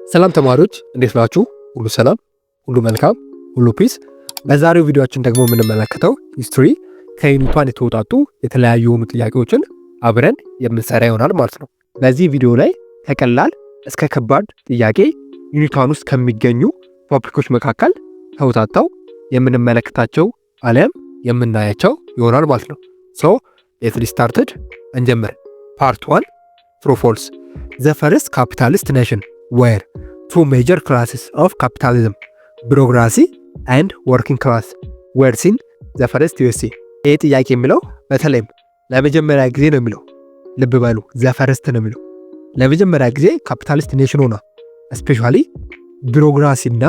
ሰላም ተማሪዎች እንዴት ናችሁ? ሁሉ ሰላም፣ ሁሉ መልካም፣ ሁሉ ፒስ። በዛሬው ቪዲዮአችን ደግሞ የምንመለከተው ሂስትሪ ከዩኒቷን የተወጣጡ የተለያዩ የሆኑ ጥያቄዎችን አብረን የምንሰራ ይሆናል ማለት ነው። በዚህ ቪዲዮ ላይ ከቀላል እስከ ከባድ ጥያቄ ዩኒቷን ውስጥ ከሚገኙ ቶፒኮች መካከል ተውታተው የምንመለከታቸው አሊያም የምናያቸው ይሆናል ማለት ነው። ሶ ሌትስ ስታርትድ እንጀምር። ፓርት 1 ትሩ ፎልስ ዘ ፈርስት ካፒታሊስት ኔሽን were two major classes of capitalism, bureaucracy and working class, were seen the first USA። ይህ ጥያቄ የሚለው በተለይም ለመጀመሪያ ጊዜ ነው የሚለው። ልብ በሉ ዘ ፈርስት ነው የሚለው። ለመጀመሪያ ጊዜ ካፒታሊስት ኔሽን ሆና ስፔሻሊ ቢሮክራሲ እና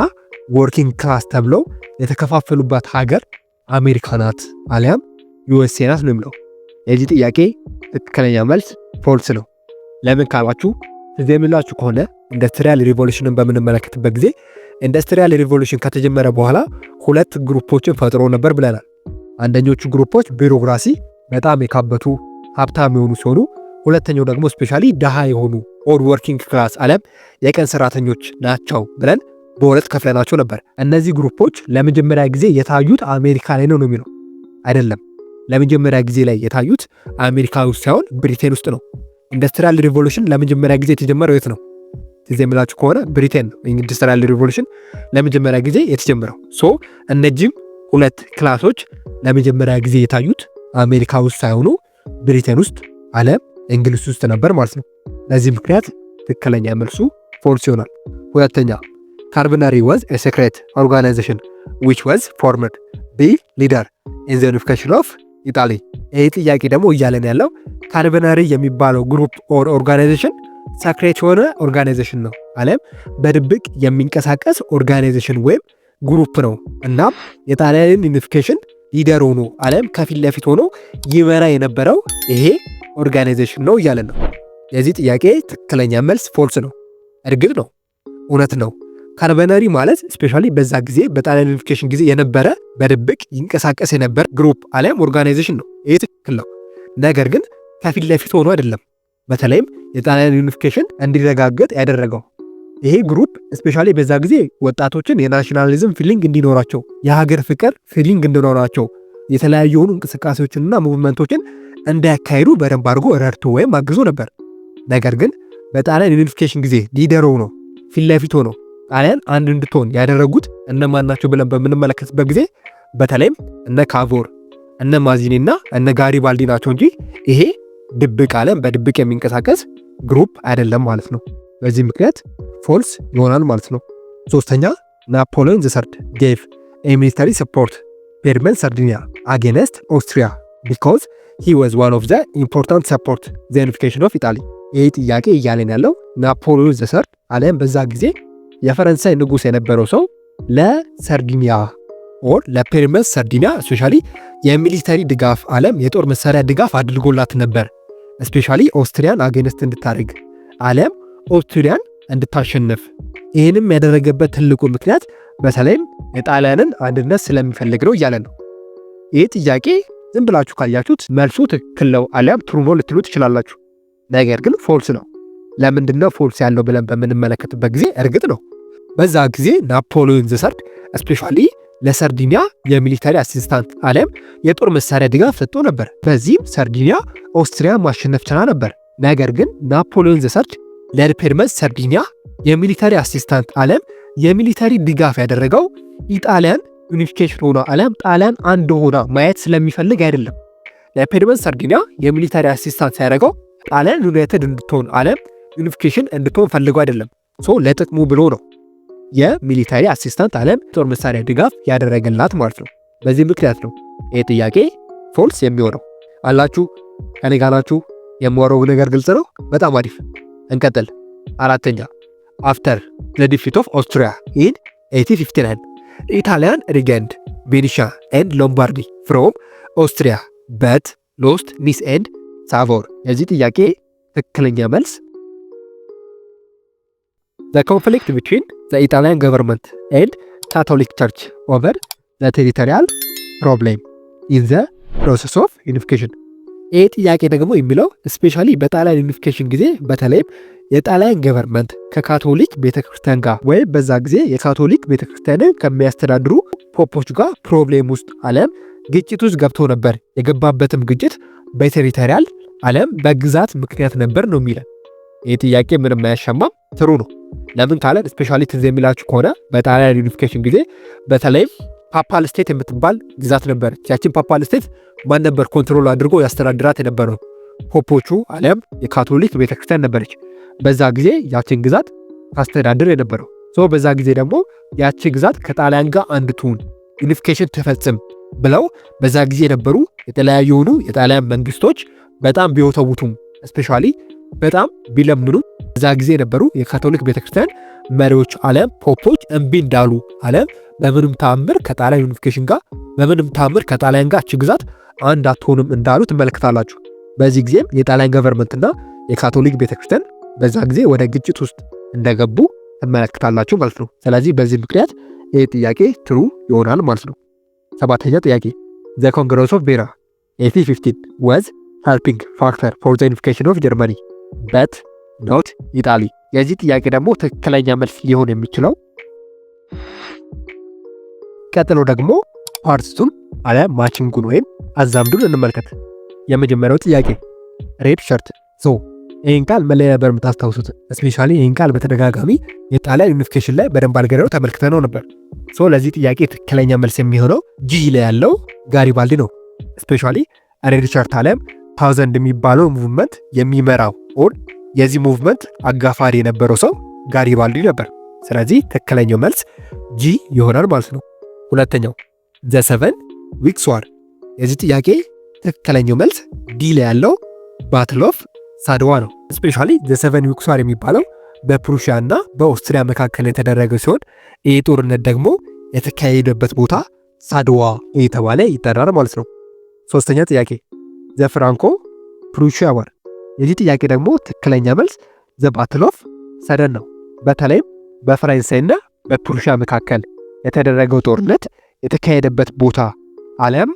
ወርኪንግ ክላስ ተብለው የተከፋፈሉባት ሀገር አሜሪካ ናት አሊያም ዩኤስኤ ናት ነው የሚለው። የዚህ ጥያቄ ትክክለኛ መልስ ፎልስ ነው። ለምን ካላችሁ እዚህ የሚላችሁ ከሆነ ኢንዱስትሪያል ሪቮሉሽንን በምንመለከትበት ጊዜ ኢንዱስትሪያል ሪቮሉሽን ከተጀመረ በኋላ ሁለት ግሩፖችን ፈጥሮ ነበር ብለናል። አንደኞቹ ግሩፖች ቢሮክራሲ በጣም የካበቱ ሀብታም የሆኑ ሲሆኑ፣ ሁለተኛው ደግሞ ስፔሻሊ ደሃ የሆኑ ኦር ወርኪንግ ክላስ አለም የቀን ሰራተኞች ናቸው ብለን በሁለት ከፍለናቸው ነበር። እነዚህ ግሩፖች ለመጀመሪያ ጊዜ የታዩት አሜሪካ ላይ ነው የሚለው አይደለም። ለመጀመሪያ ጊዜ ላይ የታዩት አሜሪካ ውስጥ ሳይሆን ብሪቴን ውስጥ ነው። ኢንዱስትሪያል ሪቮሉሽን ለመጀመሪያ ጊዜ የተጀመረው የት ነው? እዚህ የምላችሁ ከሆነ ብሪቴን ነው ኢንዱስትሪያል ሪቮሉሽን ለመጀመሪያ ጊዜ የተጀመረው። ሶ እነዚህም ሁለት ክላሶች ለመጀመሪያ ጊዜ የታዩት አሜሪካ ውስጥ ሳይሆኑ ብሪቴን ውስጥ አለም እንግሊዝ ውስጥ ነበር ማለት ነው። ለዚህ ምክንያት ትክክለኛ መልሱ ፎልስ ይሆናል። ሁለተኛ ካርቦናሪ was a secret organization which was formed by leader in the unification of Italy። ይህ ጥያቄ ደግሞ እያለን ያለው ካርቦናሪ የሚባለው ግሩፕ ኦር ኦርጋናይዜሽን ሰክሬት የሆነ ኦርጋናይዜሽን ነው አለም በድብቅ የሚንቀሳቀስ ኦርጋናይዜሽን ወይም ግሩፕ ነው። እናም የጣሊያንን ዩኒፊኬሽን ሊደር ሆኖ አለም ከፊት ለፊት ሆኖ ይመራ የነበረው ይሄ ኦርጋናይዜሽን ነው እያለን ነው። የዚህ ጥያቄ ትክክለኛ መልስ ፎልስ ነው። እርግጥ ነው እውነት ነው። ካርቦናሪ ማለት ስፔሻሊ በዛ ጊዜ በጣሊያን ዩኒፊኬሽን ጊዜ የነበረ በድብቅ ይንቀሳቀስ የነበረ ግሩፕ አለም ኦርጋናይዜሽን ነው። ይሄ ትክክል ነው። ነገር ግን ከፊት ለፊት ሆኖ አይደለም። በተለይም የጣሊያን ዩኒፊኬሽን እንዲረጋገጥ ያደረገው ይሄ ግሩፕ ስፔሻሊ በዛ ጊዜ ወጣቶችን የናሽናሊዝም ፊሊንግ እንዲኖራቸው፣ የሀገር ፍቅር ፊሊንግ እንዲኖራቸው የተለያዩ የሆኑ እንቅስቃሴዎችንና ሙቭመንቶችን እንዳያካሂዱ በደንብ አድርጎ ረድቶ ወይም አግዞ ነበር። ነገር ግን በጣሊያን ዩኒፊኬሽን ጊዜ ሊደር ሆኖ ፊት ለፊት ሆኖ ጣሊያን አንድ እንድትሆን ያደረጉት እነማን ናቸው ብለን በምንመለከትበት ጊዜ በተለይም እነ ካቮር እነ ማዚኒና እነ ጋሪባልዲ ናቸው እንጂ ይሄ ድብቅ አለም በድብቅ የሚንቀሳቀስ ግሩፕ አይደለም ማለት ነው። በዚህ ምክንያት ፎልስ ይሆናል ማለት ነው። ሶስተኛ ናፖሊዮን ዘ ሰርድ ጌቭ ኤ ሚሊታሪ ሰፖርት ፔርመን ሳርዲኒያ አጌንስት ኦስትሪያ ቢኮዝ ሂ ዋዝ ዋን ኦፍ ዘ ኢምፖርታንት ሰፖርት ዘ ዩኒፊኬሽን ኦፍ ኢጣሊ። ይህ ጥያቄ እያለን ያለው ናፖሊዮን ዘ ሰርድ አለም በዛ ጊዜ የፈረንሳይ ንጉስ የነበረው ሰው ለሰርዲኒያ ኦር ለፔርመን ሳርዲኒያ ስፔሻሊ የሚሊታሪ ድጋፍ አለም የጦር መሳሪያ ድጋፍ አድርጎላት ነበር። ስፔሻሊ ኦስትሪያን አጌንስት እንድታደርግ አለም ኦስትሪያን እንድታሸንፍ። ይህንም ያደረገበት ትልቁ ምክንያት በተለይም የጣሊያንን አንድነት ስለሚፈልግ ነው እያለ ነው። ይህ ጥያቄ ዝም ብላችሁ ካያችሁት መልሱ ትክክል ነው አሊያም ትሩ ነው ልትሉ ትችላላችሁ። ነገር ግን ፎልስ ነው። ለምንድነው ፎልስ ያለው ብለን በምንመለከትበት ጊዜ እርግጥ ነው በዛ ጊዜ ናፖሊዮን ዘ ሰርድ ስፔሻሊ ለሰርዲኒያ የሚሊታሪ አሲስታንት አለም የጦር መሳሪያ ድጋፍ ሰጥቶ ነበር። በዚህም ሰርዲኒያ ኦስትሪያ ማሸነፍ ችላ ነበር። ነገር ግን ናፖሊዮን ዘ ሰርድ ለፔርመን ሳርዲኒያ የሚሊታሪ አሲስታንት አለም የሚሊታሪ ድጋፍ ያደረገው ኢጣሊያን ዩኒፊኬሽን ሆና አለም ጣሊያን አንድ ሆና ማየት ስለሚፈልግ አይደለም። ለፔርመን ሳርዲኒያ የሚሊታሪ አሲስታንት ሲያደርገው ጣሊያን ዩናይትድ እንድትሆን አለም ዩኒፊኬሽን እንድትሆን ፈልገው አይደለም። ሶ ለጥቅሙ ብሎ ነው የሚሊታሪ አሲስታንት አለም ጦር መሳሪያ ድጋፍ ያደረገላት ማለት ነው። በዚህ ምክንያት ነው ይህ ጥያቄ ፎልስ የሚሆነው። አላችሁ ከኔ ጋር ናችሁ? የማወራው ነገር ግልጽ ነው? በጣም አሪፍ። እንቀጥል። አራተኛ አፍተር ዘ ዲፊት ኦፍ ኦስትሪያ ኢን 1859 ኢታሊያን ሪጋንድ ቤኒሻ ኤንድ ሎምባርዲ ፍሮም ኦስትሪያ በት ሎስት ኒስ ኤንድ ሳቮር። የዚህ ጥያቄ ትክክለኛ መልስ the conflict between the Italian government and Catholic Church over the territorial problem in the process of unification። ይህ ጥያቄ ደግሞ የሚለው ስፔሻሊ በጣሊያን ዩኒፊኬሽን ጊዜ በተለይም የጣሊያን ገቨርንመንት ከካቶሊክ ቤተክርስቲያን ጋር ወይም በዛ ጊዜ የካቶሊክ ቤተክርስቲያንን ከሚያስተዳድሩ ፖፖች ጋር ፕሮብሌም ውስጥ አለም ግጭት ውስጥ ገብቶ ነበር። የገባበትም ግጭት በቴሪቶሪያል አለም በግዛት ምክንያት ነበር ነው የሚለን። ይህ ጥያቄ ምንም አያሻማም፣ ትሩ ነው። ለምን ካለን ስፔሻሊ ትዝ የሚላችሁ ከሆነ በጣሊያን ዩኒፊኬሽን ጊዜ በተለይም ፓፓል ስቴት የምትባል ግዛት ነበረች። ያችን ፓፓል ስቴት ማን ነበር ኮንትሮል አድርጎ ያስተዳድራት የነበረው? ፖፖቹ አለም የካቶሊክ ቤተክርስቲያን ነበረች በዛ ጊዜ ያችን ግዛት ታስተዳድር የነበረው። በዛ ጊዜ ደግሞ ያቺ ግዛት ከጣሊያን ጋር አንድ ትሁን ዩኒፊኬሽን ተፈጽም ብለው በዛ ጊዜ የነበሩ የተለያዩ የሆኑ የጣሊያን መንግስቶች በጣም ቢወተውቱም ስፔሻሊ በጣም ቢለምኑም በዛ ጊዜ የነበሩ የካቶሊክ ቤተክርስቲያን መሪዎች አለም ፖፖች እምቢ እንዳሉ አለም በምንም ተአምር ከጣሊያን ዩኒፊኬሽን ጋር በምንም ተአምር ከጣሊያን ጋር እቺ ግዛት አንድ አትሆንም እንዳሉ ትመለከታላችሁ። በዚህ ጊዜም የጣሊያን ገቨርንመንትና የካቶሊክ ቤተክርስቲያን በዛ ጊዜ ወደ ግጭት ውስጥ እንደገቡ ትመለከታላችሁ ማለት ነው። ስለዚህ በዚህ ምክንያት ይህ ጥያቄ ትሩ ይሆናል ማለት ነው። ሰባተኛ ጥያቄ ዘ ኮንግረስ ኦፍ ቬራ 1815 was helping factor for the unification of Germany but not Italy። የዚህ ጥያቄ ደግሞ ትክክለኛ መልስ ሊሆን የሚችለው ቀጥሎ ደግሞ ፓርትሱን አለ ማቺንጉን ወይም አዛምዱን እንመልከት። የመጀመሪያው ጥያቄ ሬድ ሸርት ይህን ቃል መለያ ነበር የምታስታውሱት። ስፔሻሊ ይህን ቃል በተደጋጋሚ የጣሊያን ዩኒፊኬሽን ላይ በደንብ አድርገን ተመልክተነው ነበር። ለዚህ ጥያቄ ትክክለኛ መልስ የሚሆነው ጂ ላይ ያለው ጋሪባልዲ ነው። ስፔሻሊ ሬድ ሸርት አለም 1000 የሚባለው ሙቭመንት የሚመራው ኦር የዚህ ሙቭመንት አጋፋሪ የነበረው ሰው ጋሪባልዲ ነበር። ስለዚህ ትክክለኛው መልስ ጂ ይሆናል ማለት ነው። ሁለተኛው ዘ 7 ዊክስ ዋር። የዚህ ጥያቄ ትክክለኛው መልስ ዲ ላይ ያለው ባትል ኦፍ ሳድዋ ነው። ስፔሻሊ ዘ 7 ዊክስ ዋር የሚባለው በፕሩሺያ እና በኦስትሪያ መካከል የተደረገ ሲሆን ይህ ጦርነት ደግሞ የተካሄደበት ቦታ ሳድዋ እየተባለ ይጠራል ማለት ነው። ሶስተኛ ጥያቄ ዘ ፍራንኮ ፕሩሺያ ዋር። የዚህ ጥያቄ ደግሞ ትክክለኛ መልስ ዘ ባትል ኦፍ ሰደን ነው። በተለይም በፈረንሳይና በፕሩሺያ መካከል የተደረገው ጦርነት የተካሄደበት ቦታ አለም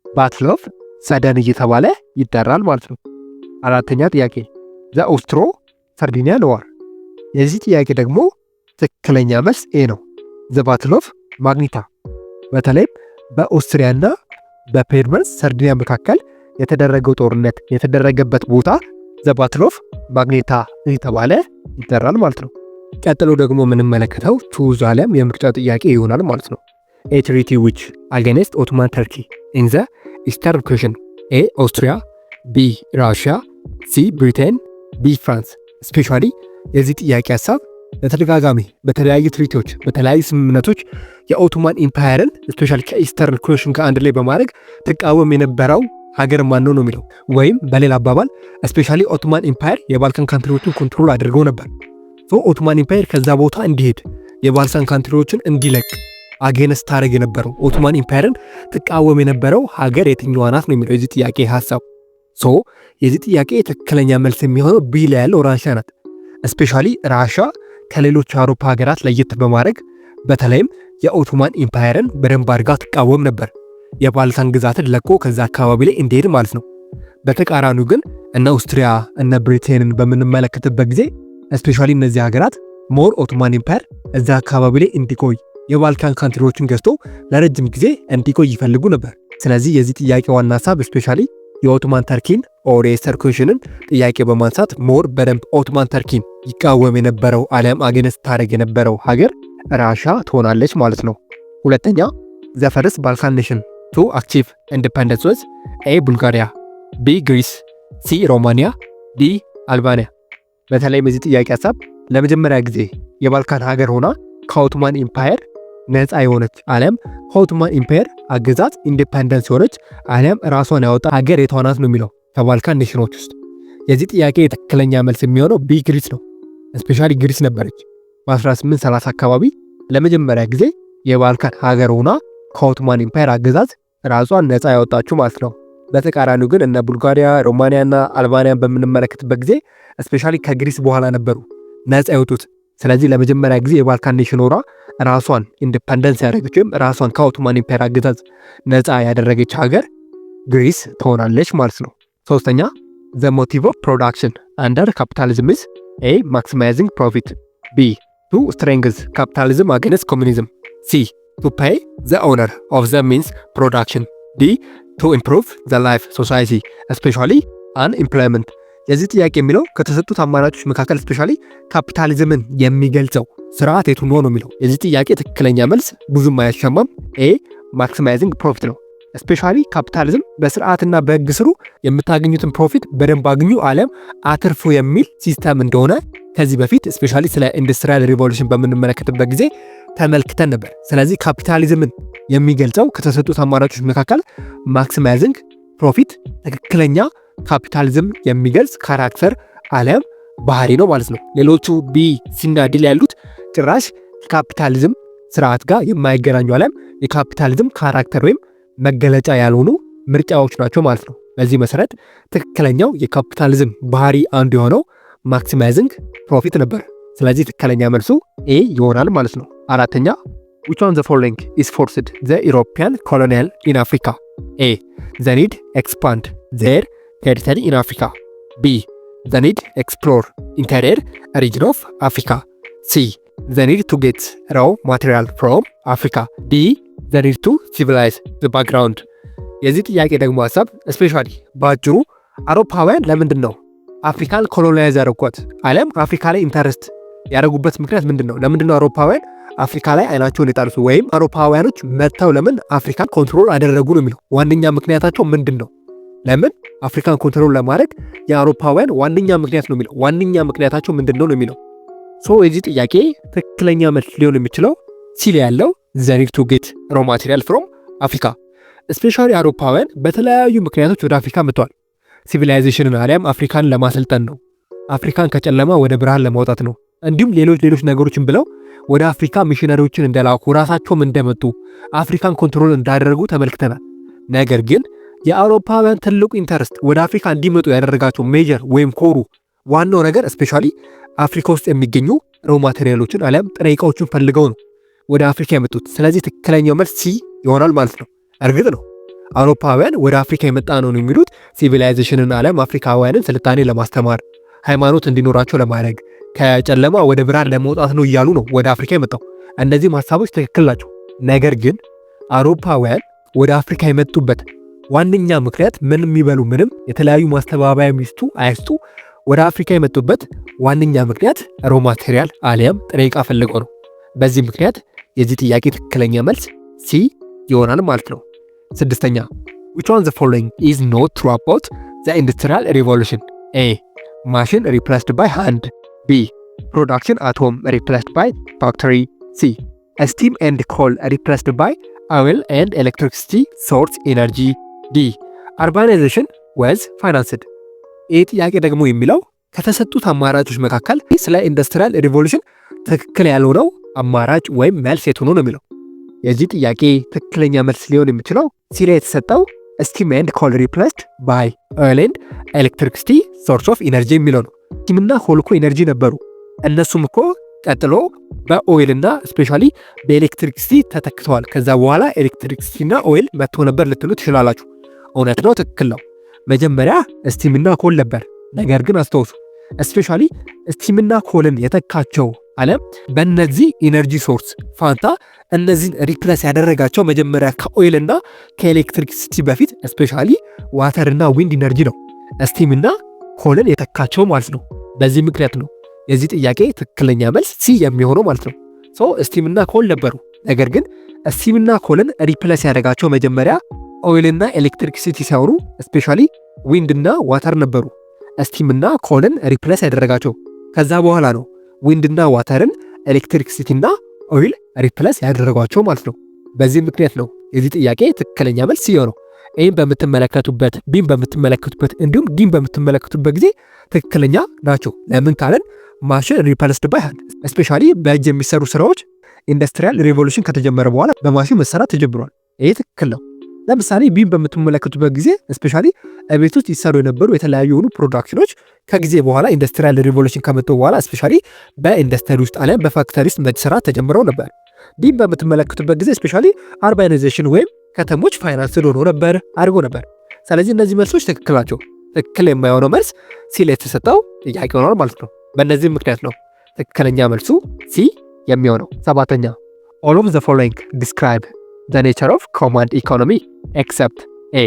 ባትል ኦፍ ሰደን እየተባለ ይጠራል ማለት ነው። አራተኛ ጥያቄ ዘ ኦስትሮ ፈርዲናንድ ዋር። የዚህ ጥያቄ ደግሞ ትክክለኛ መልስ ኤ ነው ዘ ባትል ኦፍ ማግኒታ። በተለይም በኦስትሪያና በፔርመንስ ሰርዲኒያ መካከል የተደረገው ጦርነት የተደረገበት ቦታ ዘ ባትል ኦፍ ማግኔታ እየተባለ ይጠራል ማለት ነው። ቀጥሎ ደግሞ የምንመለከተው ቹዝ አለም የምርጫ ጥያቄ ይሆናል ማለት ነው። ኤ ትሪቲ ዊች አጌንስት ኦቶማን ተርኪ ኢን ዘ ኢስተርን ኩዌሽን ኤ ኦስትሪያ ቢ ራሽያ ሲ ብሪቴን ቢ ፍራንስ። ስፔሻሊ የዚህ ጥያቄ ሀሳብ በተደጋጋሚ በተለያዩ ትሪቲዎች በተለያዩ ስምምነቶች የኦቶማን ኢምፓየርን ስፔሻሊ ከኢስተርን ኩዌሽን ጋር አንድ ላይ በማድረግ ትቃወም የነበረው ሀገር ማን ነው የሚለው ወይም በሌላ አባባል ስፔሻሊ ኦቶማን ኢምፓየር የባልካን ካንትሪዎችን ኮንትሮል አድርገው ነበር። ኦቶማን ኢምፓየር ከዛ ቦታ እንዲሄድ የባልካን ካንትሪዎችን እንዲለቅ አጌንስት ታደርግ የነበረው ኦቶማን ኢምፓየርን ትቃወም የነበረው ሀገር የትኛዋ ናት ነው የሚለው የዚህ ጥያቄ ሀሳብ። የዚህ ጥያቄ ትክክለኛ መልስ የሚሆነው ቢ ላይ ያለው ራሽያ ናት። ስፔሻሊ ራሽያ ከሌሎች የአውሮፓ ሀገራት ለየት በማድረግ በተለይም የኦቶማን ኢምፓየርን በደንብ አድርጋ ትቃወም ነበር፣ የባልካን ግዛትን ለቆ ከዛ አካባቢ ላይ እንዲሄድ ማለት ነው። በተቃራኒው ግን እነ ኦስትሪያ እነ ብሪቴንን በምንመለከትበት ጊዜ ስፔሻሊ እነዚህ ሀገራት ሞር ኦቶማን ኢምፓየር እዛ አካባቢ ላይ እንዲቆይ የባልካን ካንትሪዎችን ገዝቶ ለረጅም ጊዜ እንዲቆይ ይፈልጉ ነበር። ስለዚህ የዚህ ጥያቄ ዋና ሀሳብ ስፔሻሊ የኦቶማን ተርኪን ኦር የኢስተርን ኩዌሽንን ጥያቄ በማንሳት ሞር በደንብ ኦቶማን ተርኪን ይቃወም የነበረው ዓለም አጌንስት ታደርግ የነበረው ሀገር ራሻ ትሆናለች ማለት ነው። ሁለተኛ ዘ ፈርስት ባልካን ኔሽን ቱ አቺቭ ኢንዲፔንደንስ ዋዝ ኤ ቡልጋሪያ ቢ ግሪስ ሲ ሮማኒያ ዲ አልባኒያ። በተለይ በዚህ ጥያቄ ሀሳብ ለመጀመሪያ ጊዜ የባልካን ሀገር ሆና ከኦቶማን ኢምፓየር ነፃ የሆነች ዓለም ከኦቶማን ኢምፓየር አገዛዝ ኢንዲፔንደንስ የሆነች ዓለም ራሷን ያወጣ ሀገር የቷ ናት ነው የሚለው ከባልካን ኔሽኖች ውስጥ። የዚህ ጥያቄ ትክክለኛ መልስ የሚሆነው ቢ ግሪስ ነው። ስፔሻሊ ግሪስ ነበረች በ1830 አካባቢ ለመጀመሪያ ጊዜ የባልካን ሀገር ሆና ከኦቶማን ኢምፓየር አገዛዝ ራሷን ነፃ ያወጣችው ማለት ነው። በተቃራኒው ግን እነ ቡልጋሪያ፣ ሮማኒያ እና አልባኒያን በምንመለከትበት ጊዜ ስፔሻሊ ከግሪስ በኋላ ነበሩ ነፃ ያወጡት። ስለዚህ ለመጀመሪያ ጊዜ የባልካን ኔሽን ሆና ራሷን ኢንዲፔንደንስ ያደረገች ወይም ራሷን ከኦቶማን ኢምፓየር አገዛዝ ነፃ ያደረገች ሀገር ግሪስ ትሆናለች ማለት ነው። ሶስተኛ ዘ ሞቲቭ ኦፍ ፕሮዳክሽን አንደር ካፒታሊዝም ኢዝ ኤ ማክሲማይዚንግ ፕሮፊት፣ ቢ ቱ ስትሬንግዝ ካፒታሊዝም አገንስት ኮሚኒዝም፣ ሲ ቱ ፔይ ዘ ኦነር ኦፍ ዘ ሚንስ ፕሮዳክሽን፣ ዲ ቱ ኢምፕሩቭ ዘ ላይፍ ሶሳይቲ ስፔሻሊ አንኢምፕሎይመንት። የዚህ ጥያቄ የሚለው ከተሰጡት አማራጮች መካከል ስፔሻሊ ካፒታሊዝምን የሚገልጸው ስርዓት የቱ ነው የሚለው። የዚህ ጥያቄ ትክክለኛ መልስ ብዙም አያሻማም፣ ኤ ማክሲማይዚንግ ፕሮፊት ነው። ስፔሻሊ ካፒታሊዝም በስርዓትና በህግ ስሩ የምታገኙትን ፕሮፊት በደንብ አግኙ አለም አትርፉ የሚል ሲስተም እንደሆነ ከዚህ በፊት ስፔሻሊ ስለ ኢንዱስትሪያል ሪቮሉሽን በምንመለከትበት ጊዜ ተመልክተን ነበር። ስለዚህ ካፒታሊዝምን የሚገልጸው ከተሰጡት አማራጮች መካከል ማክሲማይዚንግ ፕሮፊት ትክክለኛ ካፒታሊዝም የሚገልጽ ካራክተር አለም ባህሪ ነው ማለት ነው። ሌሎቹ ቢ ሲና ዲ ያሉት ጭራሽ ካፒታሊዝም ስርዓት ጋር የማይገናኙ አለም የካፒታሊዝም ካራክተር ወይም መገለጫ ያልሆኑ ምርጫዎች ናቸው ማለት ነው። በዚህ መሰረት ትክክለኛው የካፒታሊዝም ባህሪ አንዱ የሆነው ማክሲማይዚንግ ፕሮፊት ነበር። ስለዚህ ትክክለኛ መልሱ ኤ ይሆናል ማለት ነው። አራተኛ which one the following is forced the European colonial in Africa? A the need expand their territory in Africa, B the need explore interior region of Africa, C the need to get raw material from Africa, D the need to civilize the background። የዚህ ጥያቄ ደግሞ ሀሳብ ስፔሻሊ በአጭሩ አውሮፓውያን ለምንድን ነው አፍሪካን ኮሎናይዝ ያደረጓት? ዓለም አፍሪካ ላይ ኢንተረስት ያደረጉበት ምክንያት ምንድን ነው? ለምንድን ነው አውሮፓውያን አፍሪካ ላይ አይናቸውን የጣሉት? ወይም አውሮፓውያኖች መጥተው ለምን አፍሪካን ኮንትሮል አደረጉ ነው የሚለው። ዋነኛ ምክንያታቸው ምንድን ነው? ለምን አፍሪካን ኮንትሮል ለማድረግ የአውሮፓውያን ዋነኛ ምክንያት ነው የሚለው። ዋነኛ ምክንያታቸው ምንድን ነው የሚለው። ሶ የዚህ ጥያቄ ትክክለኛ መልስ ሊሆን የሚችለው ሲል ያለው the need to get raw material from አፍሪካ። ስፔሻሊ አውሮፓውያን በተለያዩ ምክንያቶች ወደ አፍሪካ መጥተዋል። ሲቪላይዜሽንን አሊያም አፍሪካን ለማሰልጠን ነው። አፍሪካን ከጨለማ ወደ ብርሃን ለማውጣት ነው። እንዲሁም ሌሎች ነገሮችን ብለው ወደ አፍሪካ ሚሽነሪዎችን እንደላኩ ራሳቸውም እንደመጡ አፍሪካን ኮንትሮል እንዳደረጉ ተመልክተናል። ነገር ግን የአውሮፓውያን ትልቁ ኢንተረስት ወደ አፍሪካ እንዲመጡ ያደረጋቸው ሜጀር ወይም ኮሩ ዋናው ነገር ስፔሻሊ አፍሪካ ውስጥ የሚገኙ ሮ ማቴሪያሎችን አሊያም ጥሬ ዕቃዎችን ፈልገው ነው ወደ አፍሪካ የመጡት። ስለዚህ ትክክለኛው መልስ ሲ ይሆናል ማለት ነው። እርግጥ ነው አውሮፓውያን ወደ አፍሪካ የመጣ ነው የሚሉት ሲቪላይዜሽንን አሊያም አፍሪካውያንን ስልጣኔ ለማስተማር ሃይማኖት እንዲኖራቸው ለማድረግ ከጨለማ ወደ ብርሃን ለመውጣት ነው እያሉ ነው ወደ አፍሪካ የመጣው። እነዚህም ሀሳቦች ትክክል ናቸው። ነገር ግን አውሮፓውያን ወደ አፍሪካ የመጡበት ዋነኛ ምክንያት ምን የሚበሉ ምንም የተለያዩ ማስተባበያ ሚስቱ አይስጡ ወደ አፍሪካ የመጡበት ዋነኛ ምክንያት ሮ ማቴሪያል አሊያም ጥሬ ዕቃ ፈልገው ነው። በዚህ ምክንያት የዚህ ጥያቄ ትክክለኛ መልስ ሲ ይሆናል ማለት ነው። ስድስተኛ which one the following is not true about the industrial revolution? A machine replaced by hand, B production at home replaced by factory, C steam and coal replaced by oil and electricity source energy, D urbanization was financed። ይህ ጥያቄ ደግሞ የሚለው ከተሰጡት አማራጮች መካከል ስለ ኢንዱስትሪያል ሪቮሉሽን ትክክል ያልሆነው አማራጭ ወይም መልስ የቱ ነው የሚለው። የዚህ ጥያቄ ትክክለኛ መልስ ሊሆን የሚችለው ሲ ላይ የተሰጠው ስቲም ኤንድ ኮል ሪፕሌስድ ባይ ኦይል ኤንድ ኤሌክትሪክሲቲ ሶርስ ኦፍ ኢነርጂ የሚለው ነው። ስቲምና ኮል እኮ ኢነርጂ ነበሩ። እነሱም እኮ ቀጥሎ በኦይልና ስፔሻሊ በኤሌክትሪክሲቲ ተተክተዋል። ከዛ በኋላ ኤሌክትሪክሲቲና ኦይል መጥቶ ነበር ልትሉ ትችላላችሁ። እውነት ነው፣ ትክክል ነው። መጀመሪያ ስቲምና ኮል ነበር። ነገር ግን አስተውሱ ስፔሻሊ ስቲምና ኮልን የተካቸው ዓለም በእነዚህ ኢነርጂ ሶርስ ፋንታ እነዚህን ሪፕለስ ያደረጋቸው መጀመሪያ ከኦይልና ከኤሌክትሪክሲቲ በፊት ስፔሻሊ ዋተርና ዊንድ ኢነርጂ ነው ስቲምና ኮልን የተካቸው ማለት ነው። በዚህ ምክንያት ነው የዚህ ጥያቄ ትክክለኛ መልስ ሲ የሚሆነው ማለት ነው። ሶ ስቲምና ኮል ነበሩ። ነገር ግን ስቲምና ኮልን ሪፕለስ ያደረጋቸው መጀመሪያ ኦይልና ኤሌክትሪክሲቲ ሲሆኑ ስፔሻሊ ዊንድና ዋተር ነበሩ። ስቲምና ኮልን ሪፕለስ ያደረጋቸው ከዛ በኋላ ነው ዊንድና ዋተርን ኤሌክትሪክሲቲና ኦይል ሪፕለስ ያደረጓቸው ማለት ነው። በዚህ ምክንያት ነው የዚህ ጥያቄ ትክክለኛ መልስ ሲሆነው ኤን በምትመለከቱበት ቢን በምትመለከቱበት እንዲሁም ዲን በምትመለከቱበት ጊዜ ትክክለኛ ናቸው። ለምን ካለን ማሽን ሪፕለስድ ባይ ሃንድ ስፔሻሊ በእጅ የሚሰሩ ስራዎች ኢንዱስትሪያል ሪቮሉሽን ከተጀመረ በኋላ በማሽን መሰራት ተጀምሯል። ይሄ ትክክል ነው። ለምሳሌ ቢን በምትመለከቱበት ጊዜ ስፔሻሊ ቤት ውስጥ ይሰሩ የነበሩ የተለያዩ የሆኑ ፕሮዳክሽኖች ከጊዜ በኋላ ኢንዱስትሪያል ሪቮሉሽን ከመጡ በኋላ ስፔሻሊ በኢንዱስትሪ ውስጥ አሊያም በፋክተሪ ውስጥ መሰራት ተጀምረው ነበር። ዲን በምትመለከቱበት ጊዜ ስፔሻሊ አርባናይዜሽን ወይም ከተሞች ፋይናንስ ሆኖ ነበር አድርጎ ነበር። ስለዚህ እነዚህ መልሶች ትክክል ናቸው። ትክክል የማይሆነው መልስ ሲ ላይ የተሰጠው ጥያቄ ሆኗል ማለት ነው። በእነዚህም ምክንያት ነው ትክክለኛ መልሱ ሲ የሚሆነው። ሰባተኛ all of the following describe the nature of command economy except A.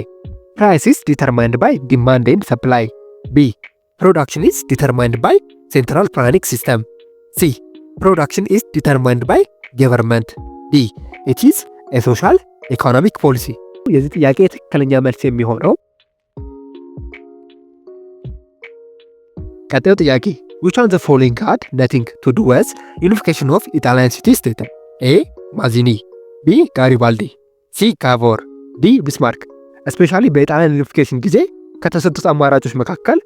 Price is determined by demand and supply. B. Production is determined by central planning system. C. Production is determined by government. D. It is a social economic policy. የዚህ ጥያቄ ትክክለኛ መልስ የሚሆነው ቀጣዩ ጥያቄ which one the following had nothing to do with unification of Italian city state? A. Mazzini. B. Garibaldi. C. Cavour. D. Bismarck. እስፔሻሊ በጣሊያን ዩኒፊኬሽን ጊዜ ከተሰጡት አማራጮች መካከል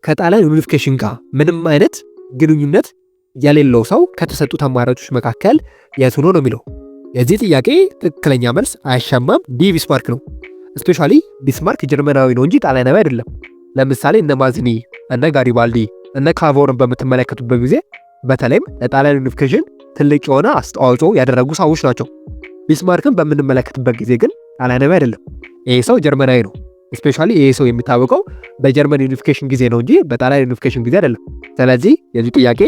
ከጣሊያን ዩኒፊኬሽን ጋር ምንም አይነት ግንኙነት የሌለው ሰው ከተሰጡት አማራጮች መካከል የቱ ነው የሚለው። የዚህ ጥያቄ ትክክለኛ መልስ አያሻማም ዲ ቢስማርክ ነው። እስፔሻሊ ቢስማርክ ጀርመናዊ ነው እንጂ ጣሊያናዊ አይደለም። ለምሳሌ እነ ማዝኒ፣ እነ ጋሪባልዲ፣ እነ ካቮርን በምትመለከቱበት ጊዜ በተለይም ለጣሊያን ዩኒፊኬሽን ትልቅ የሆነ አስተዋጽኦ ያደረጉ ሰዎች ናቸው። ቢስማርክን በምንመለከትበት ጊዜ ግን ጣሊያናዊ አይደለም። ይሄ ሰው ጀርመናዊ ነው። እስፔሻሊ ይሄ ሰው የሚታወቀው በጀርመን ዩኒፊኬሽን ጊዜ ነው እንጂ በጣሊያን ዩኒፊኬሽን ጊዜ አይደለም። ስለዚህ የዚህ ጥያቄ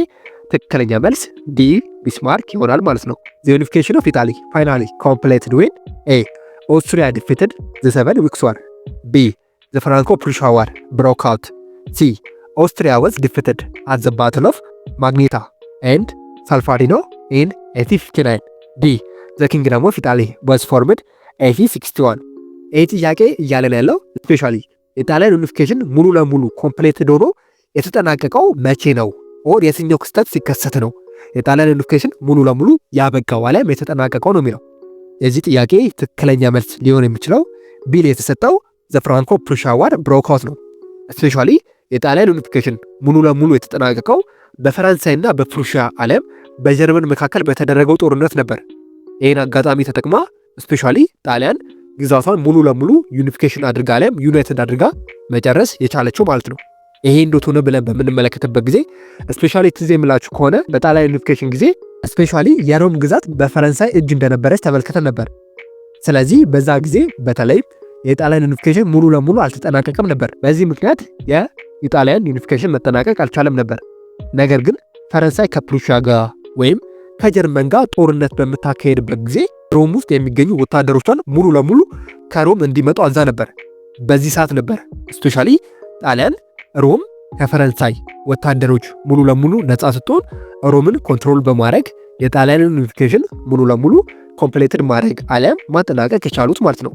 ትክክለኛ መልስ ዲ ቢስማርክ ይሆናል ማለት ነው። the unification of Italy finally completed when A. Austria defeated the Seven Weeks War. B. The Franco-Prussian War broke out. C. Austria was defeated at the Battle of Magneta and Solferino in 1859. D. The Kingdom of Italy was formed 1861. ይህ ጥያቄ እያለን ያለው ስፔሻሊ የጣሊያን ዩኒፊኬሽን ሙሉ ለሙሉ ኮምፕሌትድ ሆኖ የተጠናቀቀው መቼ ነው ኦር የትኛው ክስተት ሲከሰት ነው የጣሊያን ዩኒፊኬሽን ሙሉ ለሙሉ ያበቃው አለም የተጠናቀቀው ነው የሚለው። የዚህ ጥያቄ ትክክለኛ መልስ ሊሆን የሚችለው ቢል የተሰጠው ዘ ፍራንኮ ፕሩሺያ ዋር ብሮክ አውት ነው። ስፔሻሊ የጣሊያን ዩኒፊኬሽን ሙሉ ለሙሉ የተጠናቀቀው በፈረንሳይና በፕሩሺያ አለም በጀርመን መካከል በተደረገው ጦርነት ነበር። ይህን አጋጣሚ ተጠቅማ ስፔሻሊ ጣሊያን ግዛቷን ሙሉ ለሙሉ ዩኒፊኬሽን አድርጋ አለም ዩናይትድ አድርጋ መጨረስ የቻለችው ማለት ነው። ይሄ እንዴት ሆነ ብለን በምንመለከትበት ጊዜ ስፔሻሊ ትዝ የሚላችሁ ከሆነ በጣሊያን ዩኒፊኬሽን ጊዜ ስፔሻሊ የሮም ግዛት በፈረንሳይ እጅ እንደነበረች ተመልክተን ነበር። ስለዚህ በዛ ጊዜ በተለይ የጣሊያን ዩኒፊኬሽን ሙሉ ለሙሉ አልተጠናቀቀም ነበር። በዚህ ምክንያት የኢጣሊያን ዩኒፊኬሽን መጠናቀቅ አልቻለም ነበር። ነገር ግን ፈረንሳይ ከፕሩሺያ ጋር ወይም ከጀርመን ጋር ጦርነት በምታካሄድበት ጊዜ ሮም ውስጥ የሚገኙ ወታደሮቿን ሙሉ ለሙሉ ከሮም እንዲመጡ አዛ ነበር። በዚህ ሰዓት ነበር ስፔሻሊ ጣሊያን ሮም ከፈረንሳይ ወታደሮች ሙሉ ለሙሉ ነፃ ስትሆን ሮምን ኮንትሮል በማድረግ የጣሊያንን ዩኒፊኬሽን ሙሉ ለሙሉ ኮምፕሌትድ ማድረግ አሊያም ማጠናቀቅ የቻሉት ማለት ነው።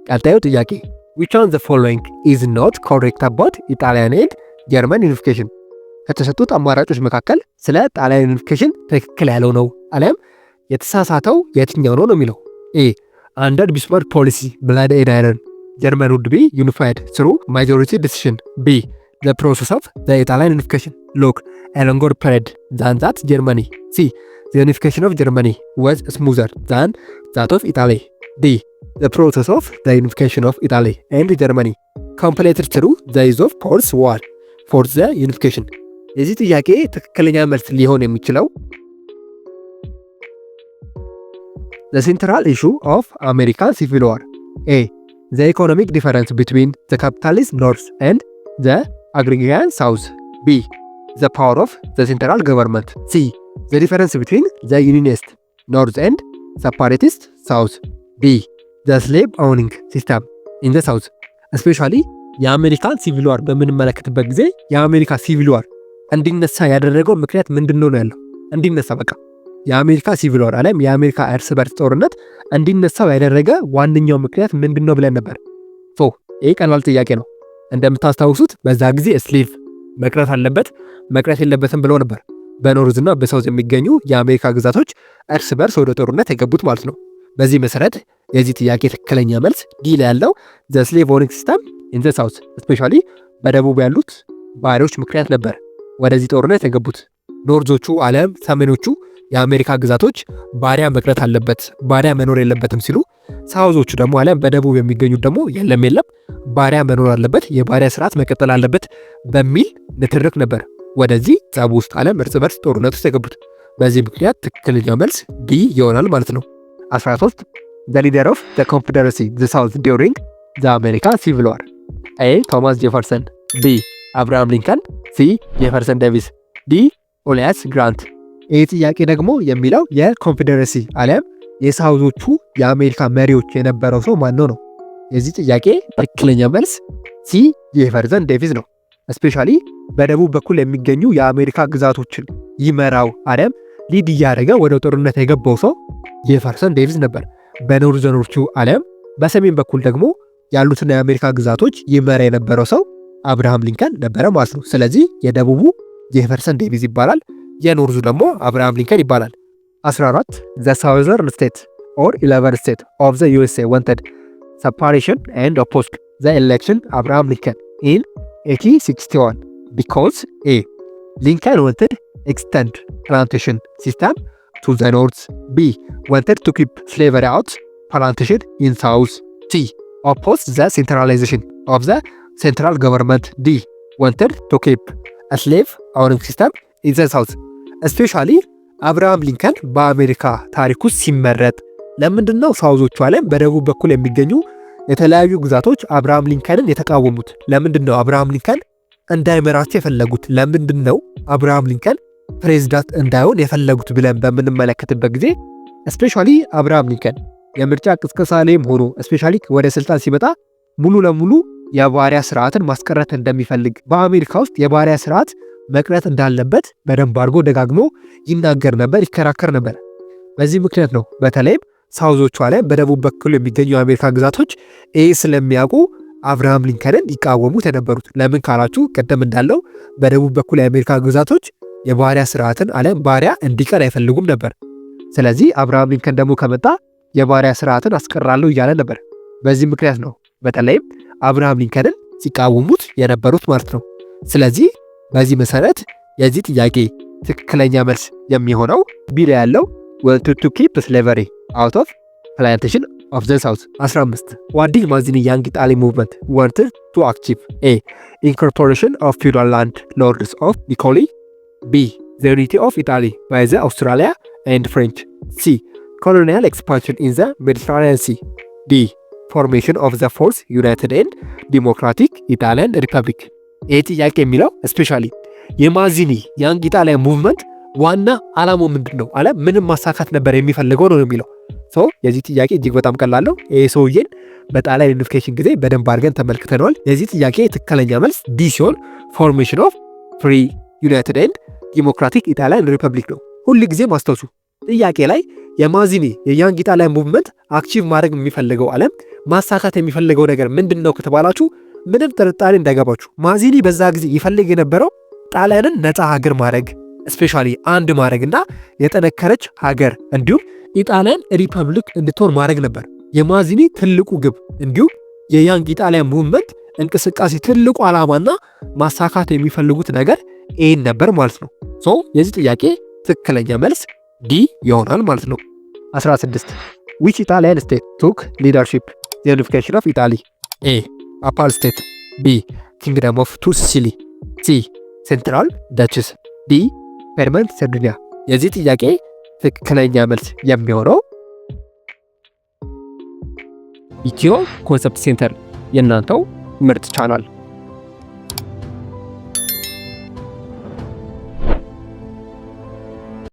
ቀጣዩ ጥያቄ which one the following is not correct about Italian and German unification? ከተሰጡት አማራጮች መካከል ስለ ጣሊያን ዩኒፊኬሽን ትክክል ያለው ነው አሊያም የተሳሳተው የትኛው ነው የሚለው። ኤ under Bismarck policy blood and iron German would be unified through majority decision. B. The process of the Italian unification look a longer period than that Germany. C. The unification of Germany was smoother than that of Italy. D. The process of the unification of Italy and Germany completed through the use of Cold War for the unification. የዚህ ጥያቄ ትክክለኛ መልስ ሊሆን የሚችለው the central issue of American Civil War. A. The economic difference between the capitalist North and the agrarian South. B. The power of the central government. C. The difference between the Unionist North and separatist South. D. The slave owning system in the South. Especially የአሜሪካን ሲቪል ዋር በምንመለከትበት ጊዜ የአሜሪካ ሲቪል ዋር እንዲነሳ ያደረገው ምክንያት ምንድነው ነው ያለው። እንዲነሳ በቃ የአሜሪካ ሲቪል ዋር አለም የአሜሪካ እርስ በርስ ጦርነት እንዲነሳው ያደረገ ዋነኛው ምክንያት ምንድነው ብለን ነበር። ይሄ ቀላል ጥያቄ ነው። እንደምታስታውሱት በዛ ጊዜ ስሌቭ መቅረት አለበት መቅረት የለበትም ብለው ነበር በኖርዝና በሳውዝ የሚገኙ የአሜሪካ ግዛቶች እርስ በርስ ወደ ጦርነት የገቡት ማለት ነው። በዚህ መሰረት የዚህ ጥያቄ ትክክለኛ መልስ ዲ ላይ ያለው the slave owning system in the south especially በደቡብ ያሉት ባሪያዎች ምክንያት ነበር ወደዚህ ጦርነት የገቡት። ኖርዞቹ አለም ሰሜኖቹ የአሜሪካ ግዛቶች ባሪያ መቅረት አለበት ባሪያ መኖር የለበትም ሲሉ፣ ሳውዞቹ ደግሞ አለም በደቡብ የሚገኙት ደግሞ የለም ባሪያ መኖር አለበት የባሪያ ስርዓት መቀጠል አለበት በሚል ንትርክ ነበር ወደዚህ ጸብ ውስጥ አለም እርስ በርስ ጦርነት ውስጥ የገቡት። በዚህ ምክንያት ትክክለኛው መልስ ዲ ይሆናል ማለት ነው። 13 The leader of the Confederacy the South during the American Civil War. ኤ ቶማስ ጄፈርሰን፣ ቢ አብርሃም ሊንከን፣ ሲ ጄፈርሰን ዴቪስ፣ ዲ ኡሊያስ ግራንት። ይህ ጥያቄ ደግሞ የሚለው የኮንፌዴሬሲ አሊያም የሳውዞቹ የአሜሪካ መሪዎች የነበረው ሰው ማን ነው? የዚህ ጥያቄ ትክክለኛ መልስ ሲ ጄፈርሰን ዴቪስ ነው። እስፔሻሊ በደቡብ በኩል የሚገኙ የአሜሪካ ግዛቶችን ይመራው አሊያም ሊድ እያደረገ ወደ ጦርነት የገባው ሰው ጄፈርሰን ዴቪስ ነበር። በኖርዘርኖቹ አሊያም በሰሜን በኩል ደግሞ ያሉትን የአሜሪካ ግዛቶች ይመራ የነበረው ሰው አብርሃም ሊንከን ነበረ ማለት ነው። ስለዚህ የደቡቡ ጄፈርሰን ዴቪስ ይባላል፣ የኖርዙ ደግሞ አብርሃም ሊንከን ይባላል። 14 ዘ ሳውዘርን ስቴት ኦር 11 ስቴት ኦፍ ዘ ዩኤስኤ ዋንትድ separation and opposed the election Abraham Lincoln in 1861 because A. Lincoln wanted extend plantation system to the north. B. Wanted to keep slavery out plantation in south. C. Opposed the centralization of the central government. D. Wanted to keep a slave owning system in the south. Especially አብርሃም ሊንከን በአሜሪካ ታሪክ ውስጥ ሲመረጥ ለምንድነው ሳውዞቹ ዓለም በደቡብ በኩል የሚገኙ የተለያዩ ግዛቶች አብርሃም ሊንከንን የተቃወሙት? ለምንድነው አብርሃም ሊንከን እንዳይመራቸው የፈለጉት? ለምንድነው አብርሃም ሊንከን ፕሬዝዳንት እንዳይሆን የፈለጉት ብለን በምንመለከትበት ጊዜ ስፔሻሊ አብርሃም ሊንከን የምርጫ ቅስቀሳ ላይም ሆኖ ስፔሻሊ ወደ ስልጣን ሲመጣ ሙሉ ለሙሉ የባሪያ ስርዓትን ማስቀረት እንደሚፈልግ፣ በአሜሪካ ውስጥ የባሪያ ስርዓት መቅረት እንዳለበት በደንብ አድርጎ ደጋግሞ ይናገር ነበር፣ ይከራከር ነበር። በዚህ ምክንያት ነው በተለይም ሳውዞቹ ላይ በደቡብ በኩል የሚገኙ የአሜሪካ ግዛቶች ይህ ስለሚያውቁ አብርሃም ሊንከንን ይቃወሙት የነበሩት። ለምን ካላችሁ ቀደም እንዳለው በደቡብ በኩል የአሜሪካ ግዛቶች የባሪያ ስርዓትን አለ ባሪያ እንዲቀር አይፈልጉም ነበር። ስለዚህ አብርሃም ሊንከን ደግሞ ከመጣ የባሪያ ስርዓትን አስቀራለሁ እያለ ነበር። በዚህ ምክንያት ነው በተለይም አብርሃም ሊንከንን ሲቃወሙት የነበሩት ማለት ነው። ስለዚህ በዚህ መሰረት የዚህ ጥያቄ ትክክለኛ መልስ የሚሆነው ቢ ላይ ያለው wanted to keep slavery out of plantation of the south. 15 what did Mazzini young Italy movement wanted to achieve? A. Incorporation of feudal land lords of Italy. B. The unity of Italy by the Australia and French. C. Colonial expansion in the Mediterranean Sea. D. Formation of the fourth united and democratic Italian Republic. ይህ ጥያቄ የሚለው ስፔሻሊ የማዚኒ ያንግ ኢጣሊያ ሙቭመንት ዋና ዓላማው ምንድነው አለ ምንም ማሳካት ነበር የሚፈልገው ነው የሚለው። የዚህ ጥያቄ እጅግ በጣም ቀላል ነው። ይሄ ሰውዬን በጣሊያን ዩኒፊኬሽን ጊዜ በደንብ አድርገን ተመልክተናል። የዚህ ጥያቄ ትክክለኛ መልስ ዲ ሲሆን ፎርሜሽን ኦፍ ፍሪ ዩናይትድ ኤንድ ዲሞክራቲክ ኢታሊያን ሪፐብሊክ ነው። ሁል ጊዜ ማስታውሱ ጥያቄ ላይ የማዚኒ የያንግ ኢጣሊያ ሙቭመንት አክቲቭ ማድረግ የሚፈልገው አለ ማሳካት የሚፈልገው ነገር ምንድነው ከተባላችሁ ምንም ጥርጣሬ እንዳይገባችሁ ማዚኒ በዛ ጊዜ ይፈልግ የነበረው ጣሊያንን ነፃ ሀገር ማድረግ ስፔሻሊ አንድ ማድረግና የጠነከረች ሀገር እንዲሁም ኢጣሊያን ሪፐብሊክ እንድትሆን ማድረግ ነበር የማዚኒ ትልቁ ግብ። እንዲሁም የያንግ ኢጣሊያ ሙቭመንት እንቅስቃሴ ትልቁ ዓላማና ማሳካት የሚፈልጉት ነገር ይህን ነበር ማለት ነው። የዚህ ጥያቄ ትክክለኛ መልስ ዲ ይሆናል ማለት ነው። 16 which Italian state took leadership the unification of Italy? A. Papal state. B. Kingdom of Two Sicily. C. Central Duchess. D. Permanent Sardinia. የዚህ ጥያቄ ትክክለኛ መልስ የሚሆነው ኢትዮ ኮንሰፕት ሴንተር የእናንተው ምርጥ ቻናል